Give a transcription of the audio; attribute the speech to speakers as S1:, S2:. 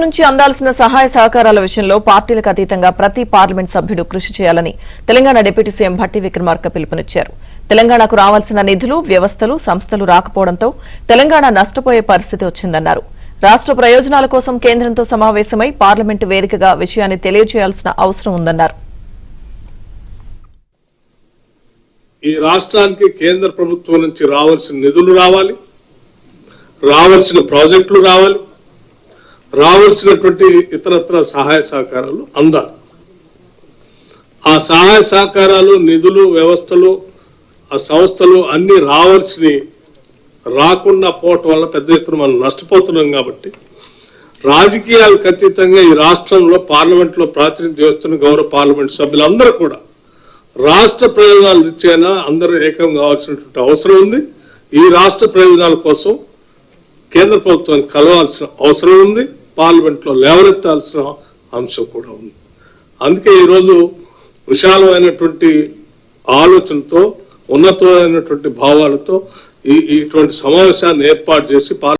S1: నుంచి అందాల్సిన సహాయ సహకారాల విషయంలో పార్టీలకు అతీతంగా ప్రతి పార్లమెంట్ సభ్యుడు కృషి చేయాలని తెలంగాణ డిప్యూటీ సీఎం భట్టి విక్రమార్క పిలుపునిచ్చారు. తెలంగాణకు రావాల్సిన నిధులు, వ్యవస్థలు, సంస్థలు రాకపోవడంతో తెలంగాణ నష్టపోయే పరిస్థితి వచ్చిందన్నారు. రాష్ట్ర ప్రయోజనాల కోసం కేంద్రంతో సమావేశమై పార్లమెంటు వేదికగా విషయాన్ని తెలియజేయాల్సిన అవసరం ఉందన్నారు.
S2: ఈ రాష్ట్రానికి కేంద్ర ప్రభుత్వం నుంచి రావాల్సిన నిధులు రావాలి, రావాల్సిన ప్రాజెక్టులు రావాలి, రావాల్సినటువంటి ఇతరత్ర సహాయ సహకారాలు అందాలి. ఆ సహాయ సహకారాలు, నిధులు, వ్యవస్థలు, ఆ సంస్థలు అన్ని రావాల్సినవి రాకుండా పోవటం వల్ల పెద్ద ఎత్తున మనం నష్టపోతున్నాం. కాబట్టి రాజకీయాలకు అతీతంగా ఈ రాష్ట్రంలో పార్లమెంట్లో ప్రాతినిధ్యం వస్తున్న గౌరవ పార్లమెంట్ సభ్యులందరూ కూడా రాష్ట్ర ప్రయోజనాలు ఇచ్చేనా అందరూ ఏకం కావాల్సినటువంటి అవసరం ఉంది. ఈ రాష్ట్ర ప్రయోజనాల కోసం కేంద్ర ప్రభుత్వాన్ని కలవాల్సిన అవసరం ఉంది, పార్లమెంట్లో లేవనెత్తాల్సిన అంశం కూడా ఉంది. అందుకే ఈరోజు విశాలమైనటువంటి ఆలోచనతో, ఉన్నతమైనటువంటి భావాలతో ఇటువంటి సమావేశాన్ని ఏర్పాటు చేసి